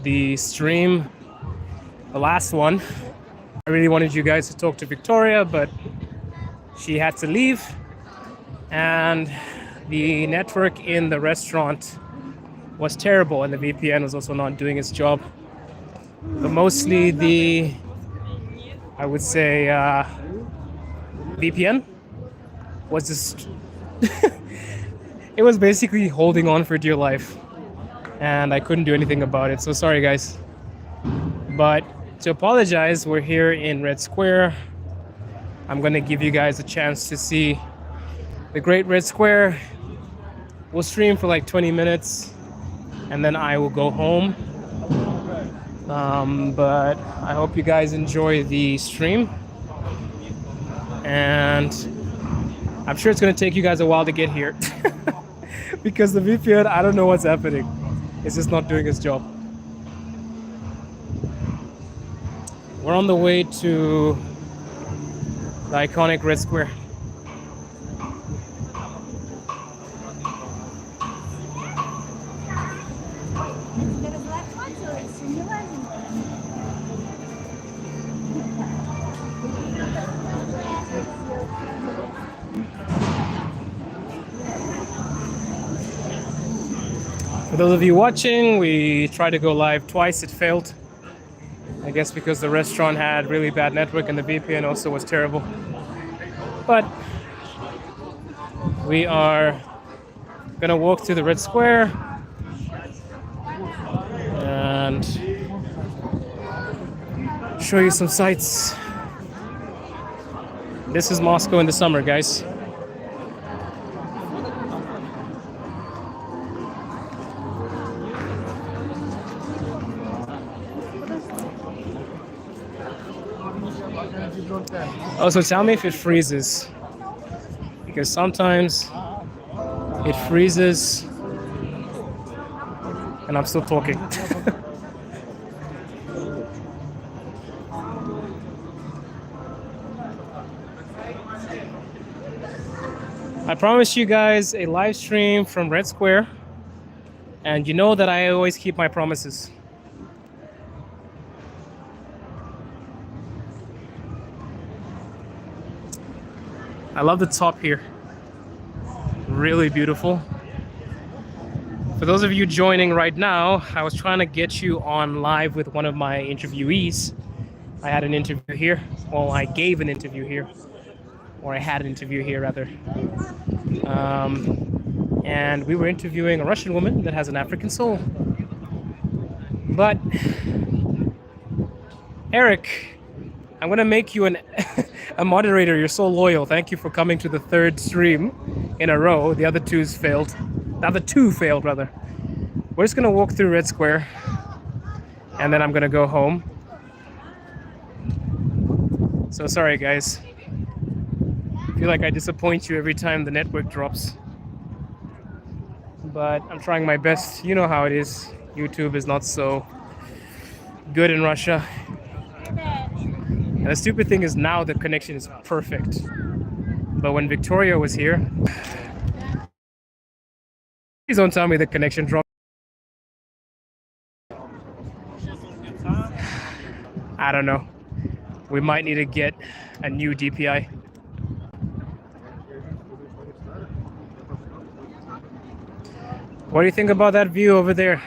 the stream, the last one. I really wanted you guys to talk to Victoria, but she had to leave, and the network in the restaurant was terrible, and the VPN was also not doing its job. But mostly I would say, VPN was just, it was basically holding on for dear life, and I couldn't do anything about it. So sorry, guys. But to apologize, we're here in Red Square. I'm gonna give you guys a chance to see the Great Red Square. We'll stream for like 20 minutes, and then I will go home. But I hope you guys enjoy the stream, and I'm sure it's gonna take you guys a while to get here because the VPN, I don't know what's happening. It's just not doing its job. We're on the way to the iconic Red Square. For those of you watching, we tried to go live twice, it failed. I guess because the restaurant had really bad network and the VPN also was terrible. But we are gonna walk through the Red Square and show you some sights. This is Moscow in the summer, guys. Also, tell me if it freezes, because sometimes it freezes and I'm still talking. I promised you guys a live stream from Red Square, and you know that I always keep my promises. I love the top here. Really beautiful. For those of you joining right now, I was trying to get you on live with one of my interviewees. I had an interview here. Well, I gave an interview here. Or I had an interview here, rather. And we were interviewing a Russian woman that has an African soul. But, Eric, I'm gonna make you a moderator. You're so loyal. Thank you for coming to the third stream in a row. The other two failed. Rather. We're just gonna walk through Red Square, and then I'm gonna go home. So sorry, guys. I feel like I disappoint you every time the network drops. But I'm trying my best. You know how it is. YouTube is not so good in Russia. And the stupid thing is now the connection is perfect. But when Victoria was here, please don't tell me the connection dropped. I don't know. We might need to get a new DPI. What do you think about that view over there?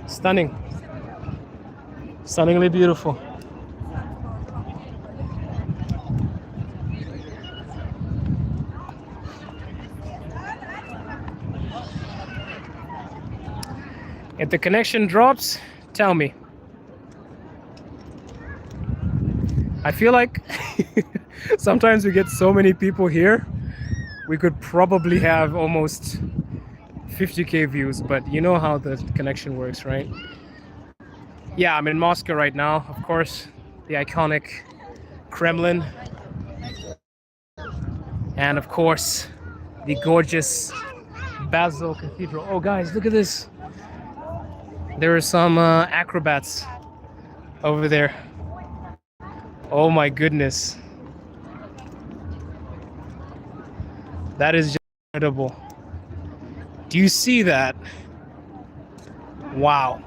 Stunning. Stunningly beautiful. If the connection drops, tell me. I feel like sometimes we get so many people here, we could probably have almost 50K views, but you know how the connection works, right? Yeah, I'm in Moscow right now, of course, the iconic Kremlin, and of course, the gorgeous Basil Cathedral. Oh guys, look at this. There are some acrobats over there. Oh my goodness. That is just incredible. Do you see that? Wow.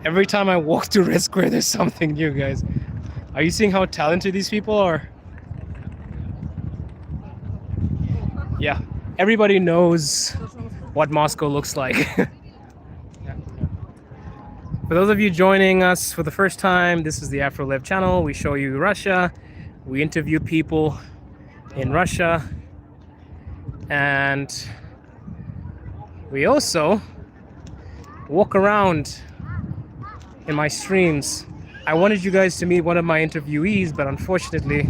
Every time I walk to Red Square, there's something new, guys. Are you seeing how talented these people are? Yeah, everybody knows what Moscow looks like. For those of you joining us for the first time, this is the AfroLive channel. We show you Russia. We interview people in Russia. And we also walk around in my streams. I wanted you guys to meet one of my interviewees, but unfortunately,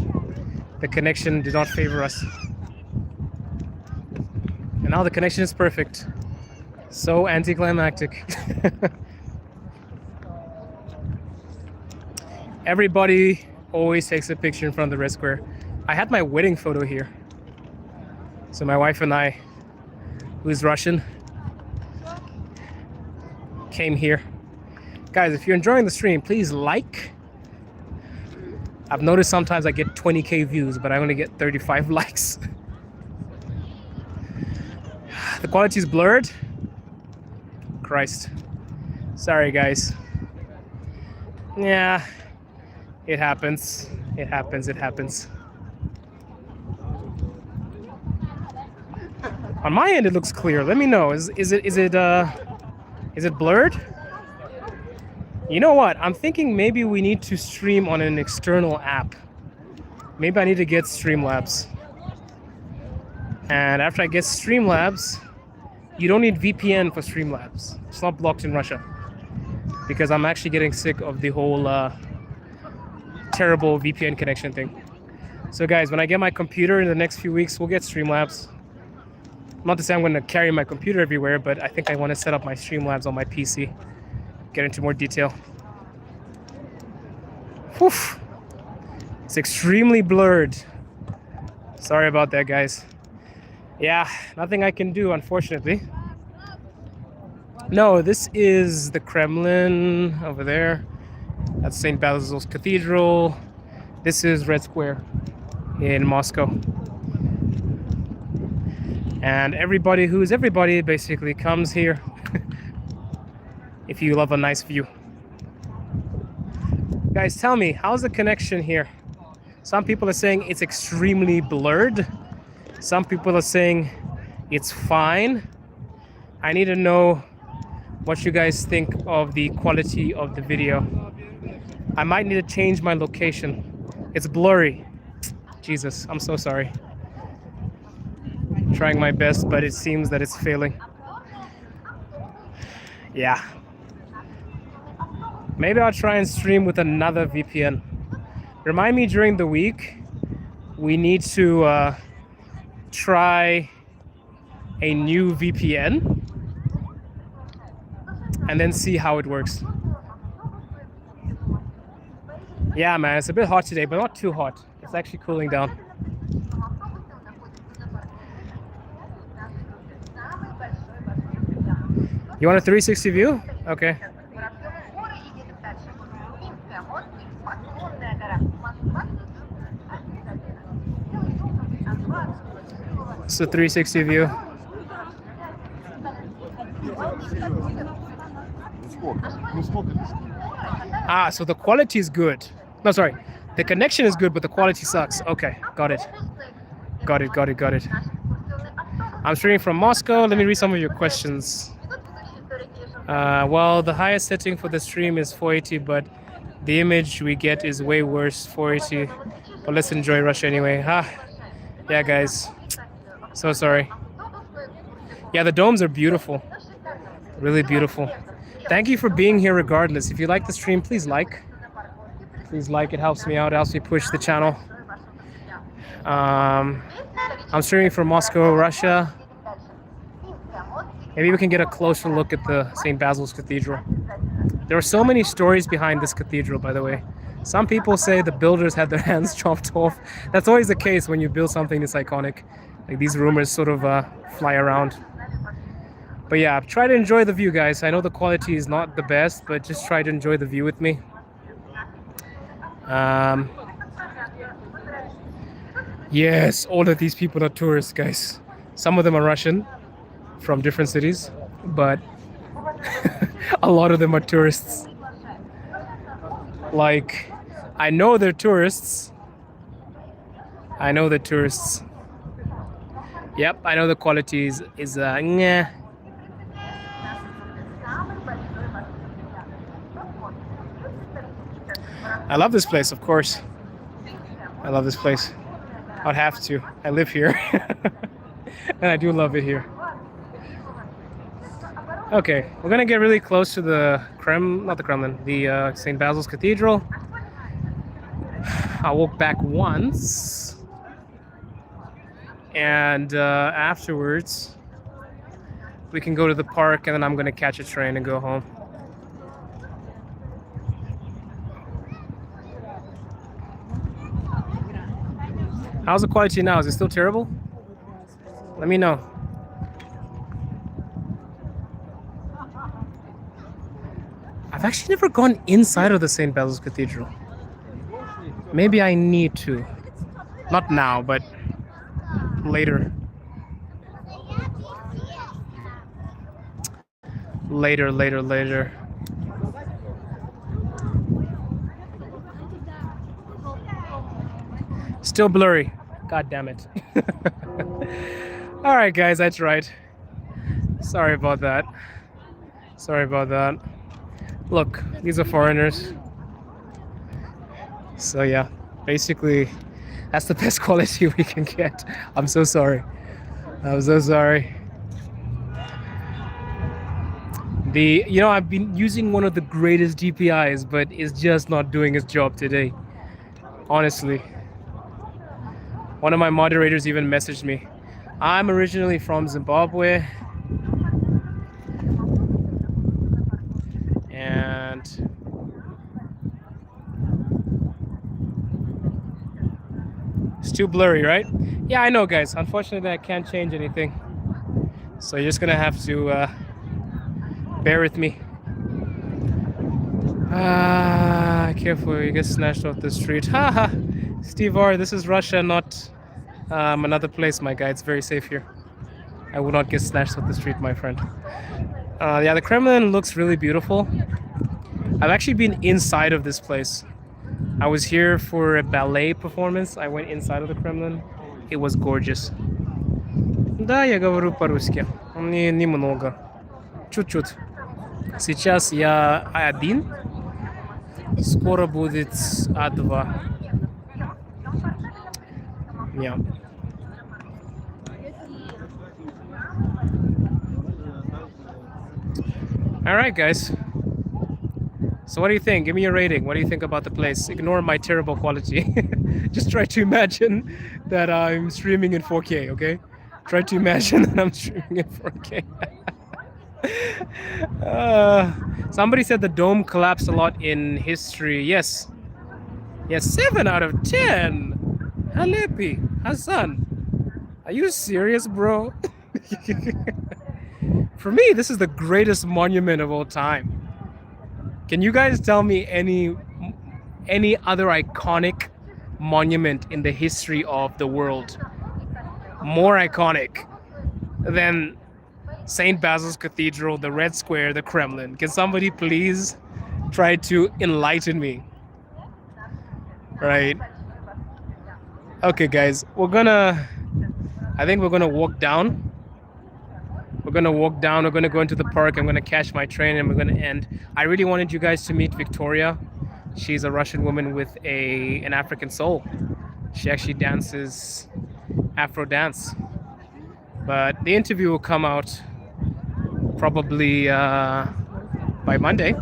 the connection did not favor us. And now the connection is perfect. So anticlimactic. Everybody always takes a picture in front of the Red Square. I had my wedding photo here. So my wife and I, who's Russian, came here. Guys, if you're enjoying the stream, please like. I've noticed sometimes I get 20K views, but I only get 35 likes. The quality is blurred. Christ. Sorry, guys. Yeah, it happens. It happens. It happens. On my end, it looks clear. Let me know. Is it blurred? You know what? I'm thinking maybe we need to stream on an external app. Maybe I need to get Streamlabs. And after I get Streamlabs, you don't need VPN for Streamlabs. It's not blocked in Russia. Because I'm actually getting sick of the whole terrible VPN connection thing. So guys, when I get my computer in the next few weeks, we'll get Streamlabs. Not to say I'm going to carry my computer everywhere, but I think I want to set up my Streamlabs on my PC. Get into more detail. Whew. It's extremely blurred. Sorry about that, guys. Yeah, nothing I can do, unfortunately. No, this is the Kremlin over there. That's St. Basil's Cathedral. This is Red Square in Moscow. And everybody who is everybody basically comes here if you love a nice view. Guys, tell me, how's the connection here? Some people are saying it's extremely blurred. Some people are saying it's fine. I need to know what you guys think of the quality of the video. I might need to change my location. It's blurry. Jesus, I'm so sorry. Trying my best, but it seems that it's failing. Yeah. Maybe I'll try and stream with another VPN. Remind me during the week, we need to try a new VPN and then see how it works. Yeah, man, it's a bit hot today, but not too hot. It's actually cooling down. You want a 360 view? Okay. It's a 360 view. Ah, so the quality is good. No, sorry. The connection is good, but the quality sucks. Okay, got it. Got it. I'm streaming from Moscow. Let me read some of your questions. Well, the highest setting for the stream is 480, but the image we get is way worse, 480. But let's enjoy Russia anyway. Yeah, guys. So sorry. Yeah, the domes are beautiful. Really beautiful. Thank you for being here regardless. If you like the stream, please like. Please like, it helps me out, it helps me push the channel. I'm streaming from Moscow, Russia. Maybe we can get a closer look at the St. Basil's Cathedral. There are so many stories behind this cathedral, by the way. Some people say the builders had their hands chopped off. That's always the case when you build something this iconic. Like, these rumors sort of fly around. But yeah, try to enjoy the view, guys. I know the quality is not the best, but just try to enjoy the view with me. Yes, all of these people are tourists, guys. Some of them are Russian from different cities. but a lot of them are tourists. Like, I know they're tourists. I know they're tourists. Yep, I know the quality is nyeh. I love this place, of course. I love this place. I'd have to. I live here. And I do love it here. Okay, we're gonna get really close to the not the Kremlin, the St. Basil's Cathedral. I'll walk back once, and afterwards we can go to the park, and then I'm gonna catch a train and go home. How's the quality now? Is it still terrible? Let me know. I've actually never gone inside of the St. Basil's Cathedral. Maybe I need to. Not now, but later. Later. Still blurry. God damn it. All right, guys, that's right. Sorry about that. Look, these are foreigners. So yeah, basically, that's the best quality we can get. I'm so sorry. I've been using one of the greatest DPIs, but it's just not doing its job today. Honestly. One of my moderators even messaged me. I'm originally from Zimbabwe. And it's too blurry, right? Yeah, I know, guys. Unfortunately, I can't change anything. So you're just gonna have to bear with me. Careful, you get snatched off the street. Haha. Steve R, this is Russia, not another place, my guy. It's very safe here. I will not get snatched off the street, my friend. Yeah, the Kremlin looks really beautiful. I've actually been inside of this place. I was here for a ballet performance. I went inside of the Kremlin. It was gorgeous. Да, я говорю по-русски. Немного. Чуть-чуть. Сейчас я А1. Скоро будет А2. Yeah. All right, guys. So what do you think? Give me a rating. What do you think about the place? Ignore my terrible quality. Just try to imagine that I'm streaming in 4K, okay? Try to imagine that I'm streaming in 4K. Somebody said the dome collapsed a lot in history. Yes. Yes, 7 out of 10. Halepi, Hassan. Are you serious, bro? For me, this is the greatest monument of all time. Can you guys tell me any other iconic monument in the history of the world more iconic than St. Basil's Cathedral, the Red Square, the Kremlin? Can somebody please try to enlighten me? Right. Okay, guys, I think we're gonna walk down. We're gonna go into the park. I'm gonna catch my train and we're gonna end. I really wanted you guys to meet Victoria. She's a Russian woman with an African soul. She actually dances Afro dance. But the interview will come out probably by Monday.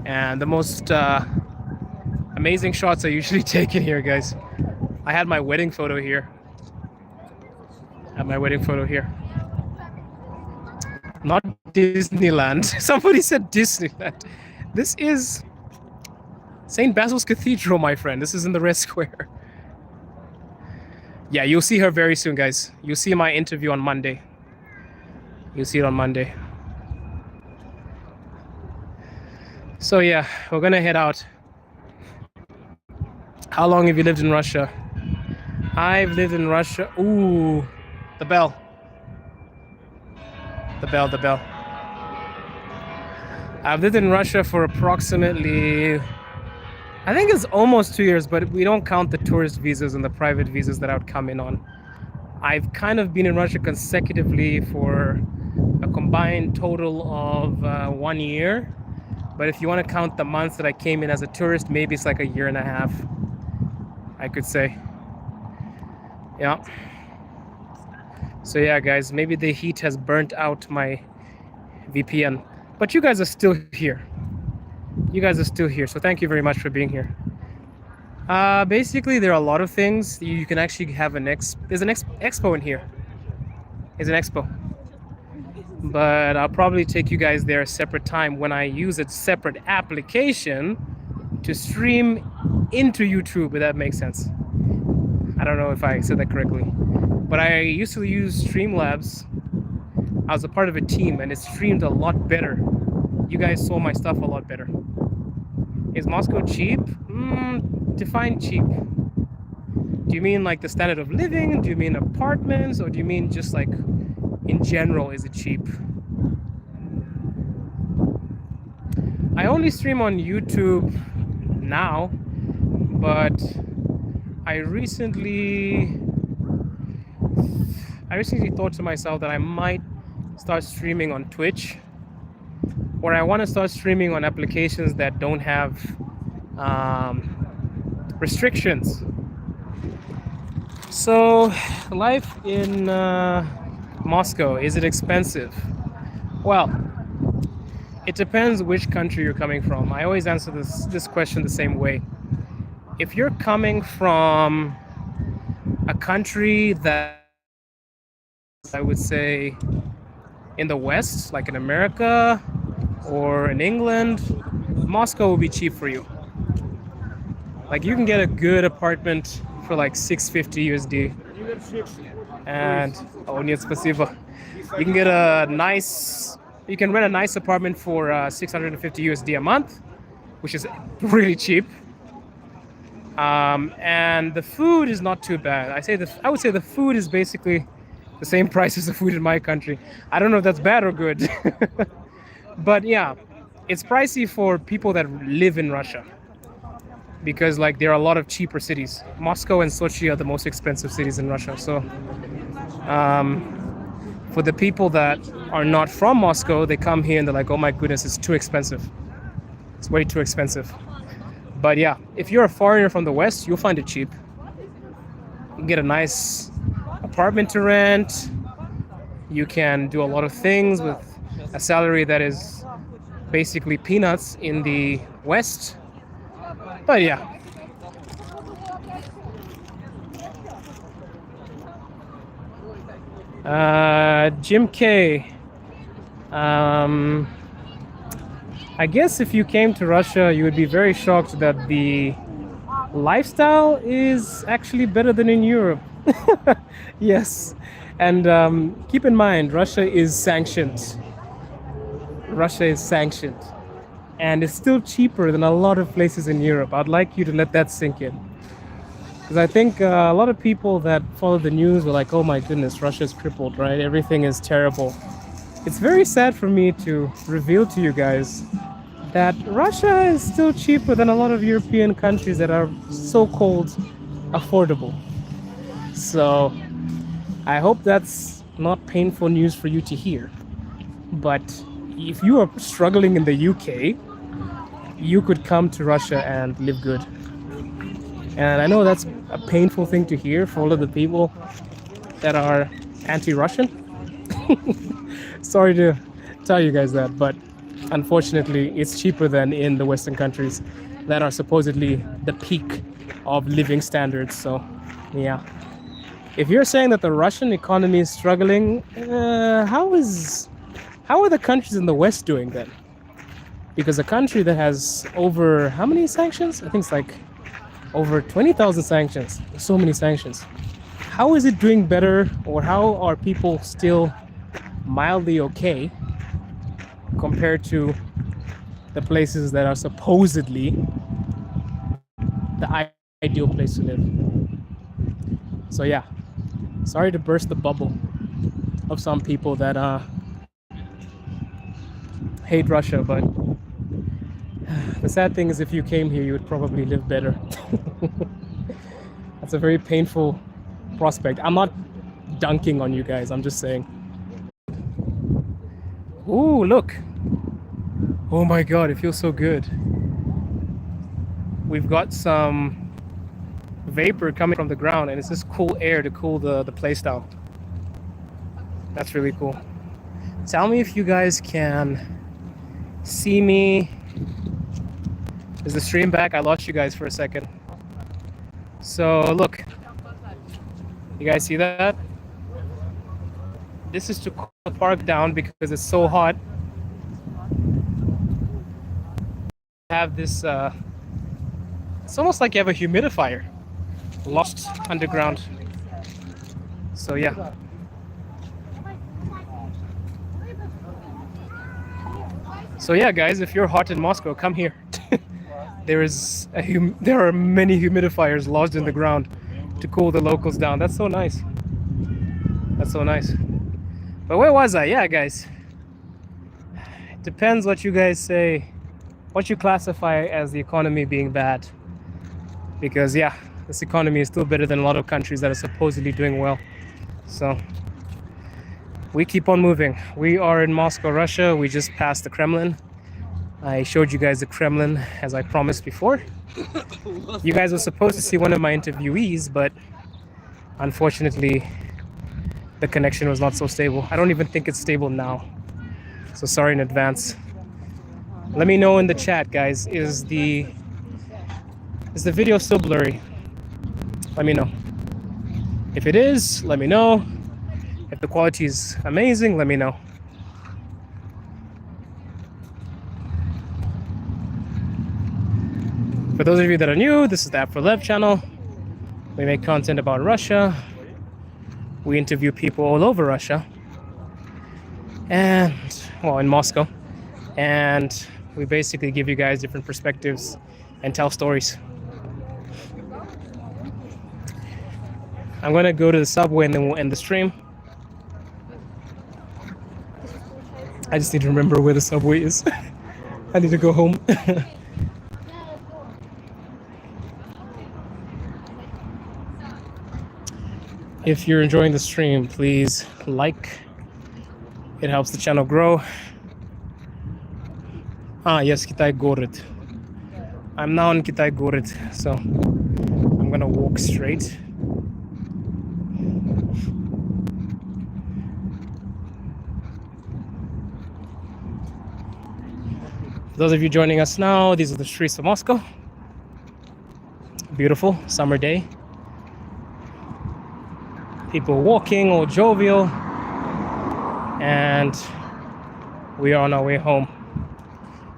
And the most amazing shots are usually taken here, guys. I had my wedding photo here. Not Disneyland. Somebody said Disneyland. This is St. Basil's Cathedral, my friend. This is in the Red Square. Yeah, you'll see her very soon, guys. You'll see my interview on Monday. You'll see it on Monday. So yeah, we're gonna head out. How long have you lived in Russia? I've lived in Russia. Ooh, the bell. The bell, the bell. I've lived in Russia for approximately, I think it's almost 2 years, but we don't count the tourist visas and the private visas that I would come in on. I've kind of been in Russia consecutively for a combined total of 1 year. But if you want to count the months that I came in as a tourist, maybe it's like a year and a half, I could say. Yeah. So yeah, guys, maybe the heat has burnt out my VPN. But you guys are still here. You guys are still here. So thank you very much for being here. Basically, there are a lot of things. You can actually have there's an expo in here. There's an expo. But I'll probably take you guys there a separate time when I use a separate application to stream into YouTube, if that makes sense. I don't know if I said that correctly. But I used to use Streamlabs. I was a part of a team and it streamed a lot better. You guys saw my stuff a lot better. Is Moscow cheap? Define cheap. Do you mean like the standard of living? Do you mean apartments? Or do you mean just like in general, is it cheap? I only stream on YouTube now, but I recently thought to myself that I might start streaming on Twitch, or I want to start streaming on applications that don't have restrictions. So, life in Moscow, is it expensive? Well, it depends which country you're coming from. I always answer this question the same way. If you're coming from a country that I would say in the West, like in America or in England, Moscow will be cheap for you. Like you can get a good apartment for like $650 USD. And нет, спасибо. You can rent a nice apartment for $650 USD a month, which is really cheap. And the food is not too bad. I would say the food is basically the same price as the food in my country. I don't know if that's bad or good. But yeah, it's pricey for people that live in Russia, because like there are a lot of cheaper cities. Moscow and Sochi are the most expensive cities in Russia. So for the people that are not from Moscow, they come here and they're like, oh my goodness, it's too expensive. It's way too expensive. But yeah, if you're a foreigner from the West, you'll find it cheap. You can get a nice apartment to rent. You can do a lot of things with a salary that is basically peanuts in the West. But yeah. Jim K. I guess if you came to Russia, you would be very shocked that the lifestyle is actually better than in Europe. Yes. And keep in mind, Russia is sanctioned. Russia is sanctioned. And it's still cheaper than a lot of places in Europe. I'd like you to let that sink in. Because I think a lot of people that follow the news were like, oh my goodness, Russia's crippled, right? Everything is terrible. It's very sad for me to reveal to you guys that Russia is still cheaper than a lot of European countries that are so-called affordable. So I hope that's not painful news for you to hear. But if you are struggling in the UK, you could come to Russia and live good. And I know that's a painful thing to hear for all of the people that are anti-Russian. Sorry to tell you guys that, but unfortunately, it's cheaper than in the Western countries that are supposedly the peak of living standards. So, yeah. If you're saying that the Russian economy is struggling, how are the countries in the West doing then? Because a country that has over how many sanctions? I think it's like over 20,000 sanctions. So many sanctions. How is it doing better, or how are people still mildly okay compared to the places that are supposedly the ideal place to live? So yeah, sorry to burst the bubble of some people that hate Russia, but the sad thing is if you came here, you would probably live better. That's a very painful prospect. I'm not dunking on you guys, I'm just saying. Ooh, look. Oh my God, it feels so good. We've got some vapor coming from the ground, and it's just cool air to cool the place down. That's really cool. Tell me if you guys can see me. Is the stream back? I lost you guys for a second. So look, you guys see that? This is to cool the park down because it's so hot. Have this, it's almost like you have a humidifier lost underground. So yeah. So yeah, guys, if you're hot in Moscow, come here. There are many humidifiers lodged in the ground to cool the locals down. That's so nice. That's so nice. But where was I? Yeah, guys. It depends what you guys say, what you classify as the economy being bad. Because yeah, this economy is still better than a lot of countries that are supposedly doing well. So we keep on moving. We are in Moscow, Russia. We just passed the Kremlin. I showed you guys the Kremlin as I promised before. You guys were supposed to see one of my interviewees, but unfortunately the connection was not so stable. I don't even think it's stable now. So sorry in advance. Let me know in the chat, guys. Is the video still blurry? Let me know. If it is, let me know. If the quality is amazing, let me know. For those of you that are new, this is the App for Lev channel. We make content about Russia. We interview people all over Russia. And, well, in Moscow. And we basically give you guys different perspectives and tell stories. I'm gonna go to the subway and then we'll end the stream. I just need to remember where the subway is. I need to go home. If you're enjoying the stream, please like. It helps the channel grow. Yes, Kitai Gorod. I'm now in Kitai Gorod, so I'm gonna walk straight. For those of you joining us now, these are the streets of Moscow. Beautiful summer day. People walking, all jovial, and we are on our way home.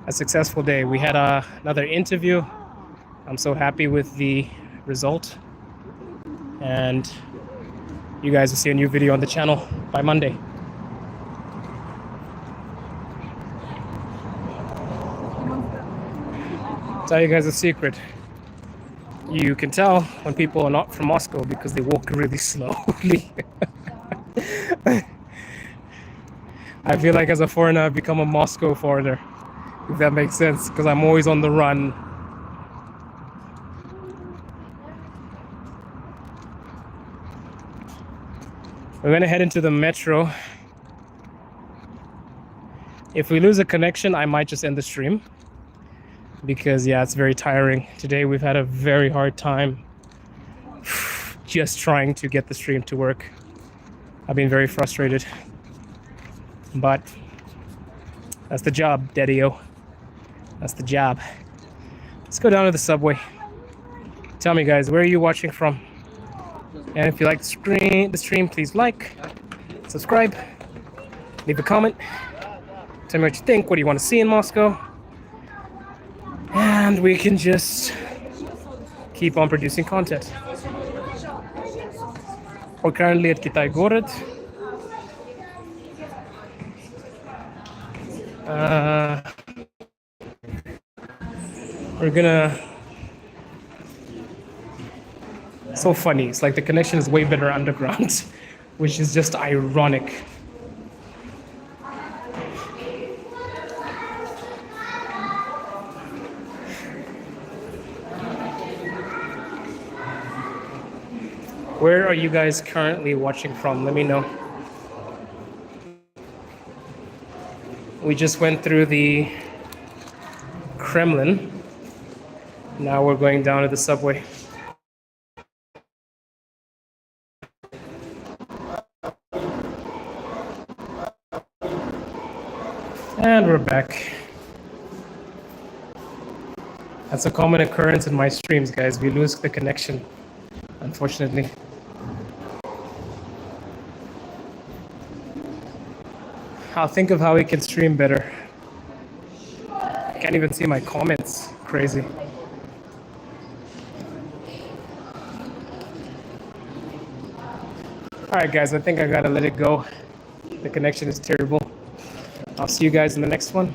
A successful day. We had another interview. I'm so happy with the result, and you guys will see a new video on the channel by Monday. Tell you guys a secret. You can tell when people are not from Moscow because they walk really slowly. I feel like as a foreigner, I've become a Moscow foreigner, if that makes sense, because I'm always on the run. We're gonna head into the metro. If we lose a connection, I might just end the stream. Because yeah, it's very tiring. Today we've had a very hard time just trying to get the stream to work. I've been very frustrated. But that's the job, Daddy-o. That's the job. Let's go down to the subway. Tell me guys, where are you watching from? And if you like the stream, please like, subscribe, leave a comment. Tell me what you think. What do you want to see in Moscow? And we can just keep on producing content. We're currently at Kitai Gorod. We're gonna... So funny, it's like the connection is way better underground, which is just ironic. Where are you guys currently watching from? Let me know. We just went through the Kremlin. Now we're going down to the subway. And we're back. That's a common occurrence in my streams, guys. We lose the connection, unfortunately. I'll think of how we can stream better. I can't even see my comments. Crazy. All right, guys, I think I gotta let it go. The connection is terrible. I'll see you guys in the next one.